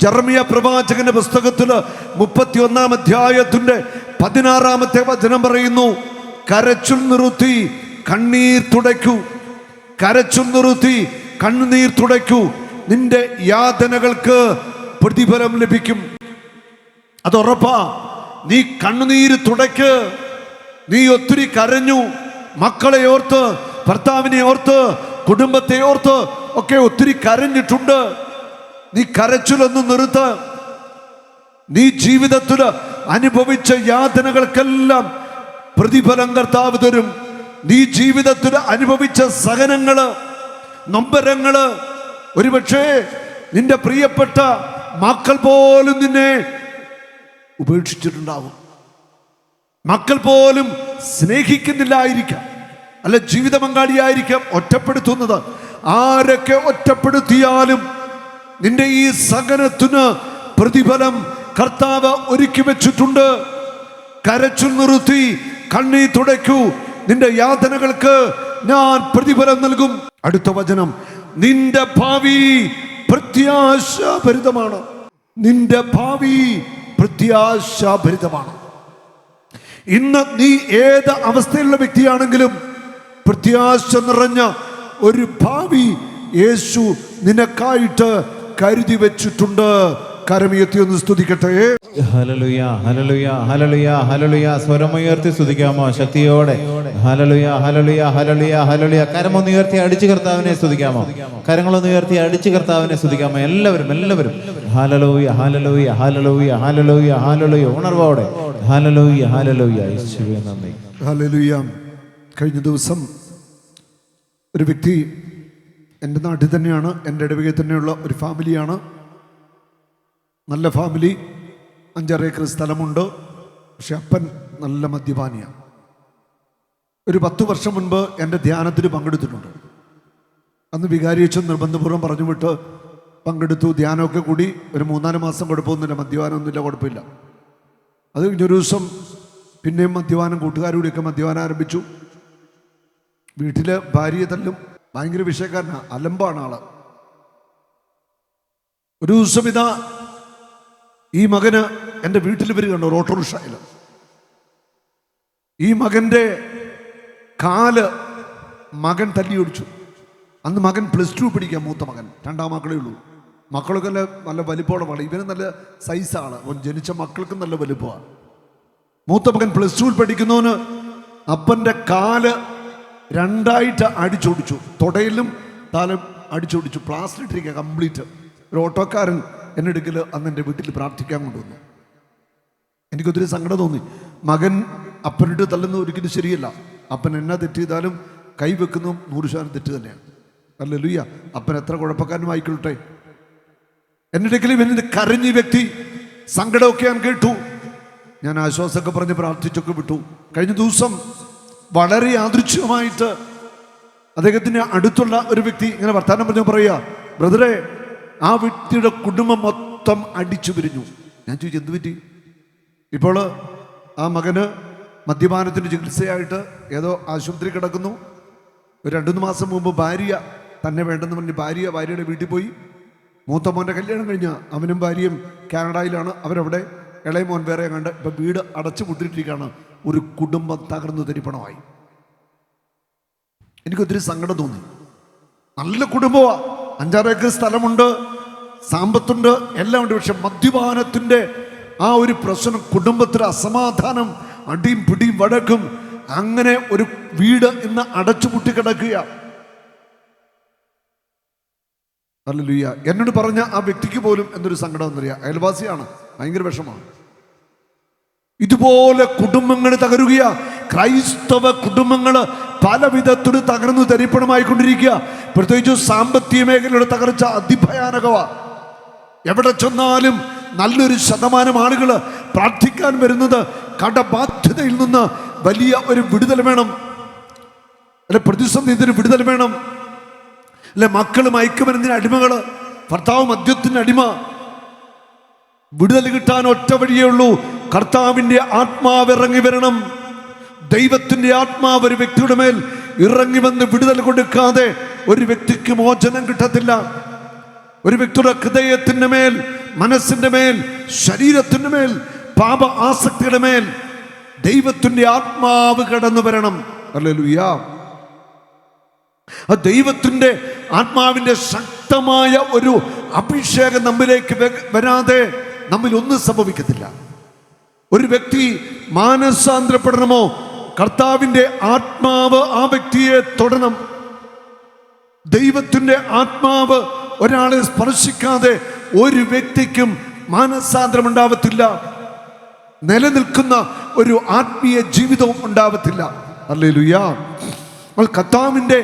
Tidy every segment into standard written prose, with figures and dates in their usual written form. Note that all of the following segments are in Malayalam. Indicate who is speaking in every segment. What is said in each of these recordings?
Speaker 1: ജെറമിയ പ്രവാചകന്റെ പുസ്തകത്തില് 31-ാം അധ്യായത്തിന്റെ 16-ാമത്തെ വചനം പറയുന്നു, കരച്ചിൽ നിർത്തി കണ്ണീർ തുടയ്ക്കൂ, കരച്ചിൽ നിർത്തി കണ്ണുനീർ തുടയ്ക്കൂ, നിന്റെ യാതനകൾക്ക് പ്രതിഫലം ലഭിക്കും. അത് ഉറപ്പാ. നീ കണ്ണുനീര് തുടയ്ക്ക്. നീ ഒത്തിരി കരഞ്ഞു, മക്കളെ ഓർത്ത്, ഭർത്താവിനെ ഓർത്ത്, കുടുംബത്തെ ഓർത്ത് ഒക്കെ ഒത്തിരി കരഞ്ഞിട്ടുണ്ട്. നീ കരച്ചിലൊന്ന് നിർത്ത്. നീ ജീവിതത്തിൽ അനുഭവിച്ച യാതനകൾക്കെല്ലാം പ്രതിഫലം കർത്താവ് തരും. നീ ജീവിതത്തിൽ അനുഭവിച്ച സഹനങ്ങള്, നൊമ്പരങ്ങള്, ഒരുപക്ഷേ നിന്റെ പ്രിയപ്പെട്ട മക്കൾ പോലും നിന്നെ ഉപേക്ഷിച്ചിട്ടുണ്ടാവും. മക്കൾ പോലും സ്നേഹിക്കുന്നില്ലായിരിക്കാം, അല്ല ജീവിത പങ്കാളിയായിരിക്കാം ഒറ്റപ്പെടുത്തുന്നത്. ആരൊക്കെ ഒറ്റപ്പെടുത്തിയാലും നിന്റെ ഈ സഹനത്തിന് പ്രതിഫലം കർത്താവ് ഒരുക്കി വെച്ചിട്ടുണ്ട്. കരച്ചിൽ നിർത്തി കണ്ണീർ തുടയ്ക്കൂ, നിന്റെ യാതനകൾക്ക് ഞാൻ പ്രതിഫലം നൽകും. അടുത്ത വചനം, നിന്റെ ഭാവി പ്രത്യാശാഭരിതമാണ്. നിന്റെ ഭാവി പ്രത്യാശാഭരിതമാണ്. ഇന്ന് നീ ഏത് അവസ്ഥയിലുള്ള വ്യക്തിയാണെങ്കിലും പ്രത്യാശ നിറഞ്ഞ ഒരു ഭാവി യേശു നിനക്കായിട്ട് കരുതി വെച്ചിട്ടുണ്ട്. കരമുയർത്തി ഒന്ന് സ്തുതിക്കട്ടെ.
Speaker 2: ഹല്ലേലൂയ, ഹല്ലേലൂയ, ഹല്ലേലൂയ, ഹല്ലേലൂയ. സ്വരമുയർത്തി സ്തുതിക്കാമോ ശക്തിയോടെ? ഹല്ലേലൂയ, ഹല്ലേലൂയ, ഹല്ലേലൂയ, ഹല്ലേലൂയ. കരമൊന്ന് ഉയർത്തി അടിച്ച് കർത്താവിനെ സ്തുതിക്കാമോ? കരങ്ങളൊന്ന് ഉയർത്തി അടിച്ച് കർത്താവിനെ സ്തുതിക്കാമോ? എല്ലാവരും എല്ലാവരും ഹല്ലേലൂയ, ഹല്ലേലൂയ, ഹല്ലേലൂയ, ഹല്ലേലൂയ, ഹല്ലേലൂയ. ഉണർവോടെ ഹല്ലേലൂയ, ഹല്ലേലൂയ. യേശുവേ നന്ദി.
Speaker 1: ഹല്ലേലൂയ. കഴിഞ്ഞ ദിവസം ഒരു വ്യക്തി എൻ്റെ നാട്ടിൽ തന്നെയാണ്, എൻ്റെ ഇടവകയിൽ തന്നെയുള്ള ഒരു ഫാമിലിയാണ്. നല്ല ഫാമിലി, 5-6 ഏക്കർ സ്ഥലമുണ്ട്. പക്ഷെ അപ്പൻ നല്ല മദ്യപാനിയാണ്. ഒരു 10 വർഷം മുൻപ് എൻ്റെ ധ്യാനത്തിന് പങ്കെടുത്തിട്ടുണ്ട്. അന്ന് വികാരിയച്ഛൻ നിർബന്ധപൂർവ്വം പറഞ്ഞു വിട്ട് പങ്കെടുത്തു. ധ്യാനമൊക്കെ കൂടി ഒരു 3-4 മാസം കുഴപ്പമൊന്നുമില്ല, മദ്യപാനമൊന്നുമില്ല, കുഴപ്പമില്ല. അത് കഴിഞ്ഞൊരു ദിവസം പിന്നെയും മദ്യപാനം, കൂട്ടുകാരോടെയൊക്കെ മദ്യപാനം ആരംഭിച്ചു. വീട്ടിൽ ഭാര്യയെ തല്ലും, ഭയങ്കര വിഷയക്കാരനാണ്, അലമ്പാണ് ആള്. ഒരു ദിവസം ഇതാ ഈ മകന് എൻ്റെ വീട്ടിൽ വരികയാണ് ഓട്ടോറിക്ഷയിൽ. ഈ മകൻ്റെ കാല് മകൻ തല്ലി ഒടിച്ചു. അന്ന് മകൻ +2 പഠിക്കാം, മൂത്ത മകൻ. 2 മക്കളേ ഉള്ളൂ. മക്കളൊക്കെ നല്ല വലിപ്പമുള്ള മകൾ, ഇവന് നല്ല സൈസാണ്. അവൻ ജനിച്ച മക്കൾക്കും നല്ല വലിപ്പമാണ്. മൂത്ത മകൻ +2 പഠിക്കുന്നവന് അപ്പൻ്റെ കാല് 2ആയിട്ട് അടിച്ചൊടിച്ചു. തുടയിലും താലം അടിച്ചൊടിച്ചു. Plaster ഇട്ടിരിക്കുക complete. ഒരു ഓട്ടോക്കാരൻ എന്നെ അടുക്കൽ അന്ന് എൻ്റെ വീട്ടിൽ പ്രാർത്ഥിക്കാൻ കൊണ്ടുവന്നു. എനിക്കൊത്തിരി സങ്കടം തോന്നി. മകൻ അപ്പനിട്ട് തല്ലുന്ന ഒരിക്കലും ശരിയല്ല. അപ്പൻ എന്നാ തെറ്റ് ചെയ്താലും കൈവെക്കുന്നു 100% തെറ്റ് തന്നെയാണ്. ഹല്ലേലൂയ. അപ്പൻ എത്ര കുഴപ്പക്കാരനും ആയിക്കൊള്ളട്ടെ. എൻ്റെ അടുക്കൽ ഇവന് കരഞ്ഞ വ്യക്തി, സങ്കടമൊക്കെ ഞാൻ കേട്ടു. ഞാൻ ആശ്വാസമൊക്കെ പറഞ്ഞ് പ്രാർത്ഥിച്ചൊക്കെ വിട്ടു. കഴിഞ്ഞ ദിവസം വളരെ യാദൃച്ഛികമായിട്ട് അദ്ദേഹത്തിന് അടുത്തുള്ള ഒരു വ്യക്തി ഇങ്ങനെ വർത്താനം പറഞ്ഞു പറയുക, ബ്രദറെ, ആ വ്യക്തിയുടെ കുടുംബം മൊത്തം അടിച്ചു പിരിഞ്ഞു. ഞാൻ ചോദിച്ചു, എന്ത് പറ്റി? ഇപ്പോൾ ആ മകന് മദ്യപാനത്തിന് ചികിത്സയായിട്ട് ഏതോ ആശുപത്രി കിടക്കുന്നു. ഒരു 2-3 മാസം മുമ്പ് ഭാര്യ തന്നെ വേണ്ടെന്ന് പറഞ്ഞ് ഭാര്യയുടെ വീട്ടിൽ പോയി. മൂത്ത മോൻ്റെ കല്യാണം കഴിഞ്ഞ അവനും ഭാര്യയും കാനഡയിലാണ്. അവരവിടെ, ഇളയ മോൻ വേറെ കണ്ട്. ഇപ്പം വീട് അടച്ചു പൂട്ടിയിട്ടിരിക്കുകയാണ്. ഒരു കുടുംബം തകർന്നു തരിപ്പണമായി. എനിക്കൊത്തിരി സങ്കടം തോന്നി. നല്ല കുടുംബമാണ്, 5-6 ഏക്കർ സ്ഥലമുണ്ട്, സാമ്പത്തുണ്ട്, എല്ലാം ഉണ്ട്. പക്ഷെ മദ്യപാനത്തിൻ്റെ ആ ഒരു പ്രശ്നം, കുടുംബത്തിൽ അസമാധാനം, അടിയും പിടിയും വഴക്കും, അങ്ങനെ ഒരു വീട് ഇന്ന് അടച്ചുപൂട്ടി കിടക്കുക. ഹല്ലേലൂയ. എന്നോട് പറഞ്ഞ ആ വ്യക്തിക്ക് പോലും എന്തൊരു സങ്കടം എന്നറിയാം. അയൽവാസിയാണ്, ഭയങ്കര വിഷമാണ്. ഇതുപോലെ കുടുംബങ്ങൾ തകരുകയാ. ക്രൈസ്തവ കുടുംബങ്ങൾ പല വിധത്തിൽ തകർന്നു തരിപ്പണമായിക്കൊണ്ടിരിക്കുക. പ്രത്യേകിച്ച് സാമ്പത്തിക മേഖലയുടെ തകർച്ച അതിഭയാനകമാണ്. എവിടെ ചെന്നാലും നല്ലൊരു ശതമാനം ആളുകൾ പ്രാർത്ഥിക്കാൻ വരുന്നത് കടബാധ്യതയിൽ നിന്ന് വലിയ ഒരു വിടുതൽ വേണം, അല്ലെ പ്രതിസന്ധിത്തിന് വിടുതൽ വേണം, അല്ലെ മക്കൾ മയക്കുമരുന്നിന് അടിമകൾ, ഭർത്താവ് മദ്യത്തിന് അടിമ. വിടുതൽ കിട്ടാൻ ഒറ്റ വഴിയേ ഉള്ളൂ, കർത്താവിൻ്റെ ആത്മാവ് ഇറങ്ങി വരണം. ദൈവത്തിൻ്റെ ആത്മാവ് ഒരു വ്യക്തിയുടെ മേൽ ഇറങ്ങി വന്ന് വിടുതൽ കൊടുക്കാതെ ഒരു വ്യക്തിക്ക് മോചനം കിട്ടത്തില്ല. ഒരു വ്യക്തിയുടെ ഹൃദയത്തിൻ്റെ മേൽ മനസ്സിന്റെ മേൽ, ശരീരത്തിന്റെ മേൽ, പാപ ആസക്തിയുടെ മേൽ ദൈവത്തിന്റെ ആത്മാവ് കടന്നു വരണം. ഹല്ലേലൂയ. ആ ദൈവത്തിന്റെ ആത്മാവിന്റെ ശക്തമായ ഒരു അഭിഷേകം നമ്മിലേക്ക് വരാതെ നമ്മിൽ ഒന്നും സംഭവിക്കത്തില്ല. ഒരു വ്യക്തി മാനസാന്തരപ്പെടണമോ, കർത്താവിന്റെ ആത്മാവ് ആ വ്യക്തിയെ തൊടണം. ദൈവത്തിന്റെ ആത്മാവ് ഒരാളെ സ്പർശിക്കാതെ ഒരു വ്യക്തിക്കും മാനസാന്തരം ഉണ്ടാവത്തില്ല. നിലനിൽക്കുന്ന ഒരു ആത്മീയ ജീവിതവും ഉണ്ടാവത്തില്ല. ഹല്ലേലൂയ. കർത്താവിന്റെ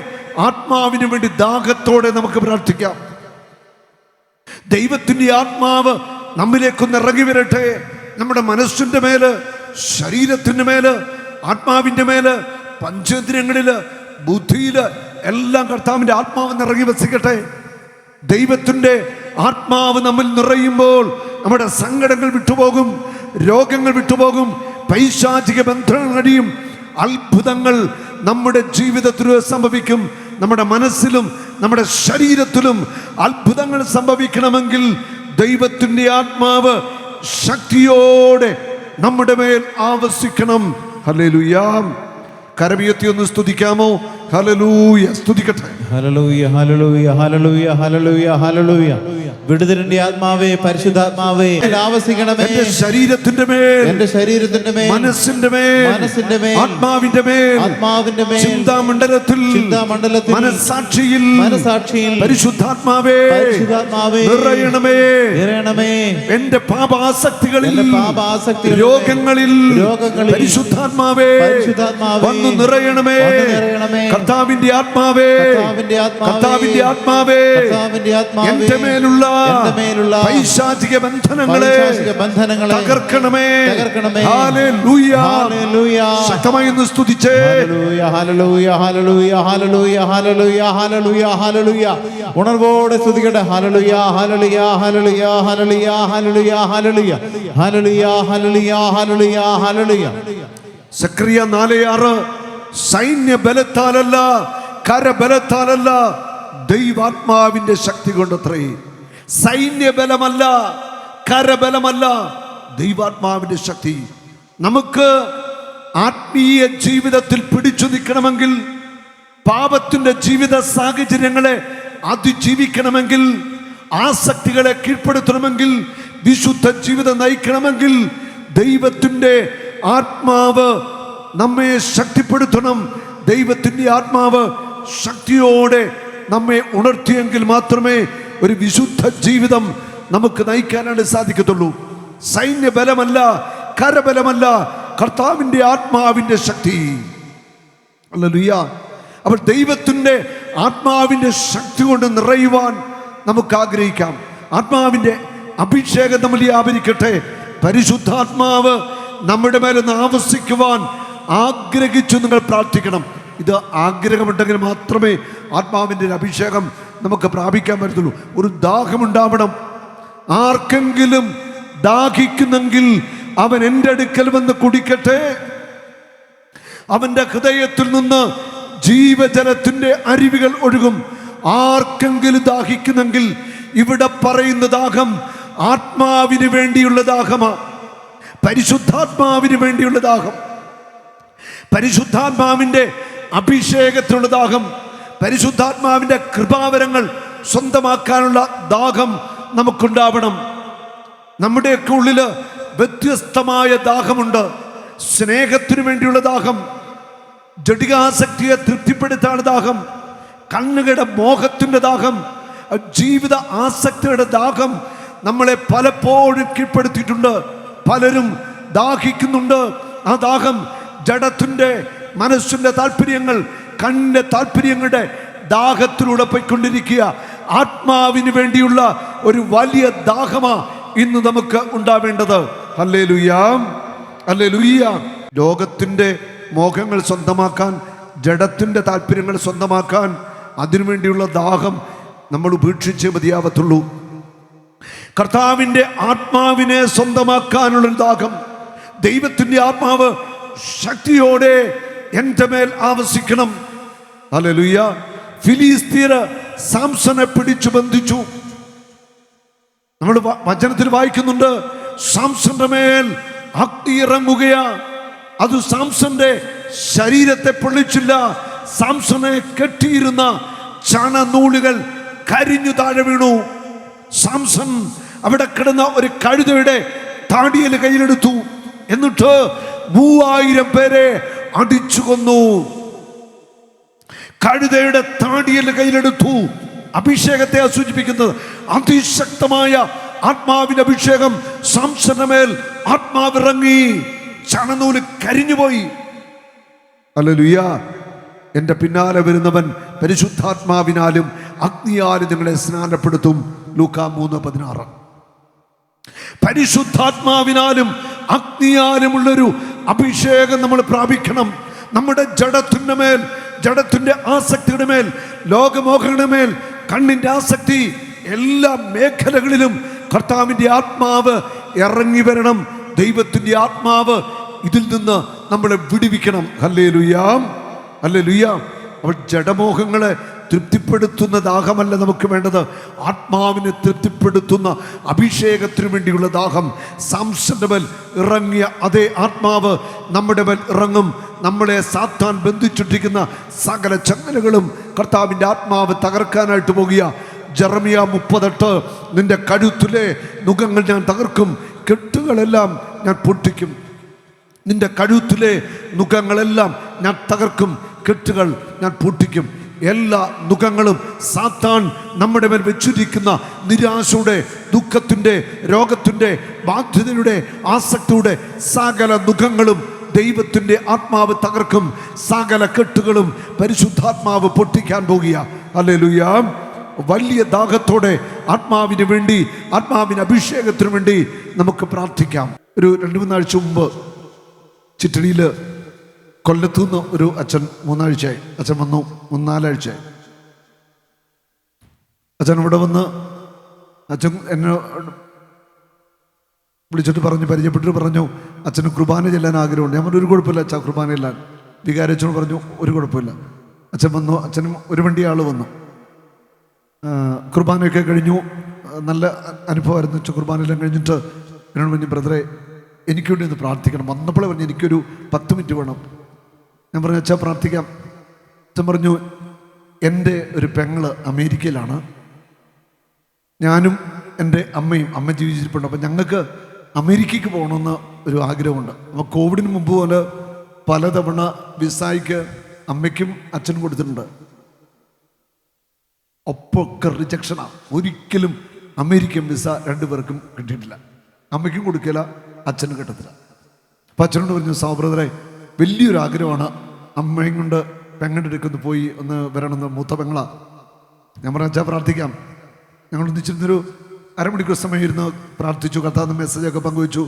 Speaker 1: ആത്മാവിന് വേണ്ടി ദാഹത്തോടെ നമുക്ക് പ്രാർത്ഥിക്കാം. ദൈവത്തിന്റെ ആത്മാവ് നമ്മിലേക്കൊന്ന് ഇറങ്ങി വരട്ടെ. നമ്മുടെ മനസ്സിന്റെ മേല്, ശരീരത്തിന്റെ മേല്, ആത്മാവിന്റെ മേല്, പഞ്ചേന്ദ്രിയങ്ങളില്, ബുദ്ധിയില് എല്ലാം കർത്താവിന്റെ ആത്മാവ് ഇറങ്ങി വസിക്കട്ടെ. ദൈവത്തിന്റെ ആത്മാവ് നമ്മിൽ നിറയുമ്പോൾ നമ്മുടെ സങ്കടങ്ങൾ വിട്ടുപോകും, രോഗങ്ങൾ വിട്ടുപോകും, പൈശാചിക ബന്ധങ്ങൾ അടിയും, അത്ഭുതങ്ങൾ നമ്മുടെ ജീവിതത്തിൽ സംഭവിക്കും. നമ്മുടെ മനസ്സിലും നമ്മുടെ ശരീരത്തിലും അത്ഭുതങ്ങൾ സംഭവിക്കണമെങ്കിൽ ദൈവത്തിന്റെ ആത്മാവ് ശക്തിയോടെ നമ്മുടെ മേൽ ആവസിക്കണം. ഹല്ലേലൂയ. കരമുയർത്തി ഒന്ന് സ്തുതിക്കാമോ? ഹല്ലേലൂയ. സ്തുതിക്കട്ടെ.
Speaker 2: ഹല്ലേലൂയ, ഹല്ലേലൂയ, ഹല്ലേലൂയ, ഹല്ലേലൂയ, ഹല്ലേലൂയ. വിടുതലിന്റെ ആത്മാവേ, പരിശുദ്ധാത്മാവേ ആവസിക്കണമേ.
Speaker 1: എന്റെ ശരീരത്തിന്റെ മേൽ,
Speaker 2: എന്റെ ശരീരത്തിന്റെ മേൽ,
Speaker 1: മനസ്സിന്റെ മേൽ,
Speaker 2: മനസ്സിന്റെ മേൽ,
Speaker 1: ആത്മാവിന്റെ മേൽ,
Speaker 2: ആത്മാവിന്റെ മേൽ,
Speaker 1: ചിന്താമണ്ഡലത്തിൽ,
Speaker 2: ചിന്താമണ്ഡലത്തിൽ,
Speaker 1: മനസാക്ഷിയിൽ,
Speaker 2: മനസാക്ഷിയിൽ
Speaker 1: പരിശുദ്ധാത്മാവേ,
Speaker 2: പരിശുദ്ധാത്മാവേ
Speaker 1: നിറയണമേ,
Speaker 2: നിറയണമേ.
Speaker 1: എന്റെ പാപാസക്തികളിൽ,
Speaker 2: എന്റെ പാപാസക്തികളിൽ,
Speaker 1: രോഗങ്ങളിൽ,
Speaker 2: രോഗങ്ങളിൽ
Speaker 1: പരിശുദ്ധാത്മാവേ,
Speaker 2: പരിശുദ്ധാത്മാവേ
Speaker 1: വന്നു നിറയണമേ.
Speaker 2: നിറയണമേ.
Speaker 1: കർത്താവിന്റെ ആത്മാവേ,
Speaker 2: കർത്താവിന്റെ ആത്മാവേ,
Speaker 1: കർത്താവിന്റെ ആത്മാവേ,
Speaker 2: കർത്താവിന്റെ ആത്മാവേ,
Speaker 1: എന്റെ മേലുള്ള
Speaker 2: പൈശാചിക ബന്ധനങ്ങളെ
Speaker 1: തകർക്കണമേ.
Speaker 2: തകർക്കണമേ.
Speaker 1: ഹല്ലേലൂയ.
Speaker 2: ഹല്ലേലൂയ.
Speaker 1: ശക്തമായി ഒന്ന് സ്തുതിച്ചേ.
Speaker 2: ഹല്ലേലൂയ, ഹല്ലേലൂയ, ഹല്ലേലൂയ, ഹല്ലേലൂയ, ഹല്ലേലൂയ, ഹല്ലേലൂയ, ഹല്ലേലൂയ. ഉണർവോടെ സ്തുതിക്കട്ടെ. ഹല്ലേലൂയ, ഹല്ലേലൂയ, ഹല്ലേലൂയ, ഹല്ലേലൂയ, ഹല്ലേലൂയ, ഹല്ലേലൂയ, ഹല്ലേലൂയ, ഹല്ലേലൂയ, ഹല്ലേലൂയ, ഹല്ലേലൂയ.
Speaker 1: സക്രിയ 4:6 സൈന്യ ബലത്താലല്ല, കരബലത്താലല്ല, ദൈവാത്മാവിന്റെ ശക്തി കൊണ്ടത്രേ. സൈന്യബലമല്ല, കരബലമല്ല, ദൈവാത്മാവിന്റെ ശക്തി. നമുക്ക് ആത്മീയ ജീവിതത്തിൽ പിടിച്ചു നിൽക്കണമെങ്കിൽ, പാപത്തിന്റെ ജീവിത സാഹചര്യങ്ങളെ അതിജീവിക്കണമെങ്കിൽ, ആസക്തികളെ കീഴ്പ്പെടുത്തണമെങ്കിൽ, വിശുദ്ധ ജീവിതം നയിക്കണമെങ്കിൽ ദൈവത്തിന്റെ ആത്മാവ് നമ്മെ ശക്തിപ്പെടുത്തണം. ദൈവത്തിന്റെ ആത്മാവ് ശക്തിയോടെ നമ്മെ ഉണർത്തിയെങ്കിൽ മാത്രമേ ഒരു വിശുദ്ധ ജീവിതം നമുക്ക് നയിക്കാനാണ് സാധിക്കത്തുള്ളൂ. സൈന്യബലമല്ല, കരബലമല്ല, കർത്താവിന്റെ ആത്മാവിന്റെ ശക്തി. ഹല്ലേലൂയ. അപ്പോൾ ദൈവത്തിന്റെ ആത്മാവിന്റെ ശക്തി കൊണ്ട് നിറയുവാൻ നമുക്ക് ആഗ്രഹിക്കാം. ആത്മാവിന്റെ അഭിഷേകം നമ്മൾ വ്യാപരിക്കട്ടെ. പരിശുദ്ധാത്മാവ് നമ്മുടെ മേലൊന്ന് ആവസിക്കുവാൻ ആഗ്രഹിച്ചു നിങ്ങൾ പ്രാർത്ഥിക്കണം. ഇത് ആഗ്രഹമുണ്ടെങ്കിൽ മാത്രമേ ആത്മാവിൻ്റെ അഭിഷേകം നമുക്ക് പ്രാപിക്കാൻ പറ്റത്തുള്ളൂ. ഒരു ദാഹമുണ്ടാവണം. ആർക്കെങ്കിലും ദാഹിക്കുന്നെങ്കിൽ അവൻ എൻ്റെ അടുക്കൽ വന്ന് കുടിക്കട്ടെ. അവൻ്റെ ഹൃദയത്തിൽ നിന്ന് ജീവജലത്തിൻ്റെ അരുവികൾ ഒഴുകും. ആർക്കെങ്കിലും ദാഹിക്കുന്നെങ്കിൽ, ഇവിടെ പറയുന്ന ദാഹം ആത്മാവിന് വേണ്ടിയുള്ള ദാഹമാണ്, പരിശുദ്ധാത്മാവിന് വേണ്ടിയുള്ള ദാഹം, പരിശുദ്ധാത്മാവിൻ്റെ അഭിഷേകത്തിനുള്ള ദാഹം, പരിശുദ്ധാത്മാവിൻ്റെ കൃപാവരങ്ങൾ സ്വന്തമാക്കാനുള്ള ദാഹം നമുക്കുണ്ടാവണം. നമ്മുടെയൊക്കെ ഉള്ളിൽ വ്യത്യസ്തമായ ദാഹമുണ്ട്. സ്നേഹത്തിനു വേണ്ടിയുള്ള ദാഹം, ജഡികാസക്തിയെ തൃപ്തിപ്പെടുത്താനുള്ള ദാഹം, കണ്ണുകളുടെ മോഹത്തിൻ്റെ ദാഹം, ജീവിത ആസക്തിയുടെ ദാഹം നമ്മളെ പലപ്പോഴും കീഴ്പ്പെടുത്തിയിട്ടുണ്ട്. പലരും ദാഹിക്കുന്നുണ്ട്. ആ ദാഹം ജഡത്തിൻ്റെ, മനസ്സിൻ്റെ താല്പര്യങ്ങൾ, കണ്ണിൻ്റെ താല്പര്യങ്ങളുടെ ദാഹത്തിലൂടെ പോയിക്കൊണ്ടിരിക്കുക. ആത്മാവിന് വേണ്ടിയുള്ള ഒരു വലിയ ദാഹമാണ് ഇന്ന് നമുക്ക് ഉണ്ടാവേണ്ടത്. Hallelujah, hallelujah. ലോകത്തിൻ്റെ മോഹങ്ങൾ സ്വന്തമാക്കാൻ, ജഡത്തിൻ്റെ താല്പര്യങ്ങൾ സ്വന്തമാക്കാൻ, അതിനുവേണ്ടിയുള്ള ദാഹം നമ്മൾ ഉപേക്ഷിച്ചേ മതിയാവത്തുള്ളൂ. കർത്താവിൻ്റെ ആത്മാവിനെ സ്വന്തമാക്കാനുള്ള ദാഹം, ദൈവത്തിൻ്റെ ആത്മാവ് ശക്തിയോടെ എൻ്റെ മേൽ ആവസിക്കണം. ഹല്ലേലൂയ. ഫിലിസ്തീയർ സാംസനെ പിടിച്ചു ബന്ധിച്ചു. നമ്മൾ വചനത്തിൽ വായിക്കുന്നുണ്ട്, സാംസന്റെ മേൽ അഗ്നി ഇറങ്ങുകയാ. അത് സാംസന്റെ ശരീരത്തെ പൊള്ളിച്ചില്ല. സാംസനെ കെട്ടിയിരുന്ന ചണനൂലുകൾ കരിഞ്ഞു താഴെ വീണു. സാംസൺ അവിടെ കിടന്ന ഒരു കഴുതയുടെ താടിയിൽ കയ്യിലെടുത്തു. എന്നിട്ട് 3000 പേരെ അടിച്ചു കൊന്നു. കഴുതയുടെ താടിയിൽ കയ്യിലെടുത്തു. അഭിഷേകത്തെ സൂചിപ്പിക്കുന്നത് അതിശക്തമായ ആത്മാവിന്റെ അഭിഷേകം സാംസന്റെ മേൽ ആത്മാവിറങ്ങി. ചണനൂല് കരിഞ്ഞുപോയി. ഹല്ലേലൂയ. എൻ്റെ പിന്നാലെ വരുന്നവൻ പരിശുദ്ധാത്മാവിനാലും അഗ്നിയാലും നിങ്ങളെ സ്നാനപ്പെടുത്തും. ലൂക്കാ 3:16. പരിശുദ്ധാത്മാവിനാലും അഗ്നിയാലുമുള്ളൊരു അഭിഷേകം നമ്മൾ പ്രാപിക്കണം. നമ്മുടെ ജഡത്തിന്റെ മേൽ, ജഡത്തിന്റെ ആസക്തിയുടെ മേൽ, ലോകമോഹങ്ങളുടെ മേൽ, കണ്ണിന്റെ ആസക്തി, എല്ലാ മേഖലകളിലും കർത്താവിന്റെ ആത്മാവ് ഇറങ്ങി വരണം. ദൈവത്തിന്റെ ആത്മാവ് ഇതിൽ നിന്ന് നമ്മളെ വിടുവിക്കണം. ഹല്ലേലൂയാ, ഹല്ലേലൂയാ. അവൾ ജഡമോഹങ്ങളെ തൃപ്തിപ്പെടുത്തുന്ന ദാഹമല്ല നമുക്ക് വേണ്ടത്, ആത്മാവിനെ തൃപ്തിപ്പെടുത്തുന്ന അഭിഷേകത്തിനു വേണ്ടിയുള്ള ദാഹം. സാംസന്റെ മേൽ ഇറങ്ങിയ അതേ ആത്മാവ് നമ്മുടെ മേൽ ഇറങ്ങും. നമ്മളെ സാത്താൻ ബന്ധിച്ചിട്ടിരിക്കുന്ന സകല ചങ്ങലകളും കർത്താവിൻ്റെ ആത്മാവ് തകർക്കാനായിട്ട് പോകുക. ജെറമിയ 30:8, നിന്റെ കഴുത്തിലെ നുകങ്ങൾ ഞാൻ തകർക്കും, കെട്ടുകളെല്ലാം ഞാൻ പൊട്ടിക്കും. നിന്റെ കഴുത്തിലെ നുകങ്ങളെല്ലാം ഞാൻ തകർക്കും, കെട്ടുകൾ ഞാൻ പൊട്ടിക്കും. എല്ലാ നുകങ്ങളും സാത്താൻ നമ്മുടെ മേൽ വെച്ചിരിക്കുന്ന നിരാശയുടെ, ദുഃഖത്തിൻ്റെ, രോഗത്തിൻ്റെ, ബാധ്യതയുടെ, ആസക്തിയുടെ സകല നുകങ്ങളും ദൈവത്തിൻ്റെ ആത്മാവ് തകർക്കും. സകല കെട്ടുകളും പരിശുദ്ധാത്മാവ് പൊട്ടിക്കാൻ പോകുക. ഹല്ലേലൂയ. വലിയ ദാഹത്തോടെ ആത്മാവിന് വേണ്ടി, ആത്മാവിന് അഭിഷേകത്തിന് വേണ്ടി നമുക്ക് പ്രാർത്ഥിക്കാം. ഒരു 2-3 ആഴ്ച മുമ്പ് ചിറ്റടിയിൽ കൊല്ലത്തുനിന്ന് ഒരു അച്ഛൻ 3 ആഴ്ചയായി അച്ഛൻ വന്നു. 3-4 ആഴ്ചയായി അച്ഛൻ ഇവിടെ വന്ന് അച്ഛൻ എന്നെ വിളിച്ചിട്ട് പറഞ്ഞു, പരിചയപ്പെട്ടിട്ട് പറഞ്ഞു, അച്ഛന് കുർബാന ചെല്ലാൻ ആഗ്രഹമുണ്ട്. ഞാൻ പറഞ്ഞു, ഒരു കുഴപ്പമില്ല അച്ഛാ, കുർബാന ചെല്ലാൻ. വികാരി അച്ഛനോട് പറഞ്ഞു, ഒരു കുഴപ്പമില്ല. അച്ഛൻ വന്നു. അച്ഛനും ഒരു വണ്ടി ആൾ വന്നു. കുർബാനയൊക്കെ കഴിഞ്ഞു. നല്ല അനുഭവമായിരുന്നു. കുർബാനയെല്ലാം കഴിഞ്ഞിട്ട് എന്നോട് പറഞ്ഞു, ബ്രദറെ എനിക്ക് വേണ്ടി ഒന്ന് പ്രാർത്ഥിക്കണം. വന്നപ്പോഴേ പറഞ്ഞു, എനിക്കൊരു 10 മിനിറ്റ് വേണം. ഞാൻ പറഞ്ഞു, അച്ഛാ പ്രാർത്ഥിക്കാം. അച്ഛൻ പറഞ്ഞു, എൻ്റെ ഒരു പെങ്ങള് അമേരിക്കയിലാണ്, ഞാനും എൻ്റെ അമ്മ ജീവിച്ചിരിപ്പുണ്ട്. അപ്പം ഞങ്ങൾക്ക് അമേരിക്കയ്ക്ക് പോകണമെന്ന് ഒരു ആഗ്രഹമുണ്ട്. അപ്പോൾ കോവിഡിന് മുമ്പ് പോലെ പലതവണ വിസയ്ക്ക് അമ്മയ്ക്കും അച്ഛനും കൊടുത്തിട്ടുണ്ട്. ഒപ്പൊക്കെ റിജക്ഷനാണ്. ഒരിക്കലും അമേരിക്കൻ വിസ 2 പേർക്കും കിട്ടിയിട്ടില്ല. അമ്മയ്ക്കും കൊടുക്കില്ല, അച്ഛനും കിട്ടത്തില്ല. അപ്പം അച്ഛനോട് പറഞ്ഞു, സഹോദരരെ വലിയൊരു ആഗ്രഹമാണ്, അമ്മയും കൊണ്ട് പെങ്ങളുടെ അടുക്കൊന്ന് പോയി ഒന്ന് വരണമെന്ന്. മൂത്ത പെങ്ങളാ. ഞാൻ പറഞ്ഞു, അച്ഛാ പ്രാർത്ഥിക്കാം. ഞങ്ങൾ ഒന്നിച്ചിരുന്നൊരു 1/2 മണിക്കൂർ സമയം ഇരുന്ന് പ്രാർത്ഥിച്ചു. കർത്താവിൻ്റെ മെസ്സേജൊക്കെ പങ്കുവച്ചു.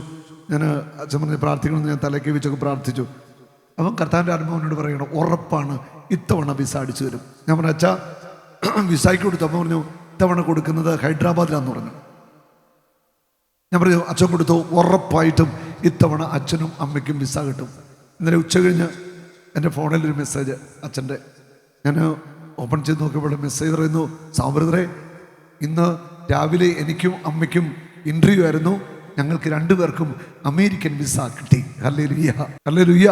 Speaker 1: ഞാൻ അച്ഛൻ പറഞ്ഞ് പ്രാർത്ഥിക്കണമെന്ന് ഞാൻ തലയ്ക്ക് വെച്ചൊക്കെ പ്രാർത്ഥിച്ചു. അപ്പം കർത്താവിൻ്റെ അനുഭവനോട് പറയണം, ഉറപ്പാണ് ഇത്തവണ വിസ അടിച്ചു തരും. ഞാൻ പറഞ്ഞു, അച്ഛാ വിസയ്ക്ക് കൊടുത്തു. അപ്പം പറഞ്ഞു, ഇത്തവണ കൊടുക്കുന്നത് ഹൈദരാബാദിലാന്ന് പറഞ്ഞു. ഞാൻ പറഞ്ഞു, അച്ഛൻ കൊടുത്തു, ഉറപ്പായിട്ടും ഇത്തവണ അച്ഛനും അമ്മയ്ക്കും വിസ കിട്ടും. ഇന്നലെ ഉച്ച കഴിഞ്ഞ് എൻ്റെ ഫോണിലൊരു മെസ്സേജ് അച്ഛൻ്റെ. ഞാൻ ഓപ്പൺ ചെയ്ത് നോക്കിയപ്പോൾ മെസ്സേജ് പറയുന്നു, സഹോദരരെ ഇന്ന് രാവിലെ എനിക്കും അമ്മയ്ക്കും ഇൻ്റർവ്യൂ ആയിരുന്നു, ഞങ്ങൾക്ക് 2 പേർക്കും അമേരിക്കൻ വിസ കിട്ടി. Hallelujah, hallelujah.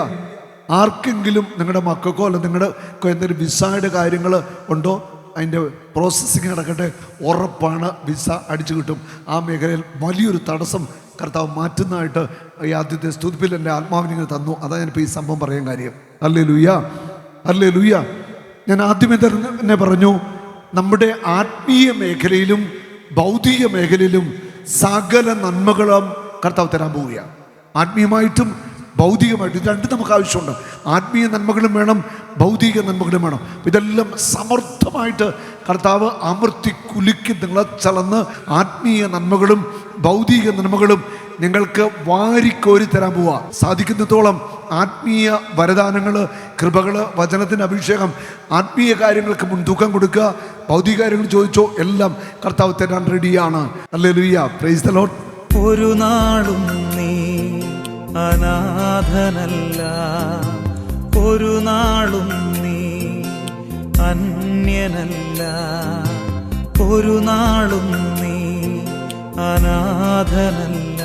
Speaker 1: ആർക്കെങ്കിലും നിങ്ങളുടെ മക്കൾക്കോ അല്ല നിങ്ങളുടെ എന്തെങ്കിലും വിസയുടെ കാര്യങ്ങൾ ഉണ്ടോ, അതിൻ്റെ പ്രോസസ്സിങ് നടക്കട്ടെ, ഉറപ്പാണ് വിസ അടിച്ചു കിട്ടും. ആ മേഖലയിൽ വലിയൊരു തടസ്സം കർത്താവ് മാറ്റുന്നതായിട്ട് ഈ ആദ്യത്തെ സ്തുതിപ്പിൽ എൻ്റെ ആത്മാവിനെ തന്നു. അതാണ് ഞാനിപ്പോൾ ഈ സംഭവം പറയാൻ കാര്യം. Hallelujah, hallelujah. ഞാൻ ആദ്യമേ തന്നെ പറഞ്ഞു, നമ്മുടെ ആത്മീയ മേഖലയിലും ഭൗതിക മേഖലയിലും സകല നന്മകളും കർത്താവ് തരാൻ പോവുകയാണ്. ആത്മീയമായിട്ടും ഭൗതികമായിട്ടും 2 നമുക്ക് ആവശ്യമുണ്ട്. ആത്മീയ നന്മകളും വേണം, ഭൗതിക നന്മകളും വേണം. ഇതെല്ലാം സമർത്ഥമായിട്ട് കർത്താവ് അമർത്തി കുലുക്കി നിങ്ങളെ ചലന്ന് ആത്മീയ നന്മകളും ഭൗതിക നന്മകളും നിങ്ങൾക്ക് വാരിക്കോരി തരാൻ പോവുക. സാധിക്കുന്നത്തോളം ആത്മീയ വരദാനങ്ങൾ, കൃപകൾ, വചനത്തിൻ്റെ അഭിഷേകം, ആത്മീയ കാര്യങ്ങൾക്ക് മുൻതൂക്കം കൊടുക്കുക. ഭൗതിക കാര്യങ്ങൾ ചോദിച്ചോ, എല്ലാം കർത്താവ് തരാൻ റെഡിയാണ്. Hallelujah, praise the Lord.
Speaker 3: ഒരു നാളും നീ അനാഥനല്ല, ഒരു നാളും നീ അന്യനല്ല, ഒരു നാളും നീ അനാഥനല്ല.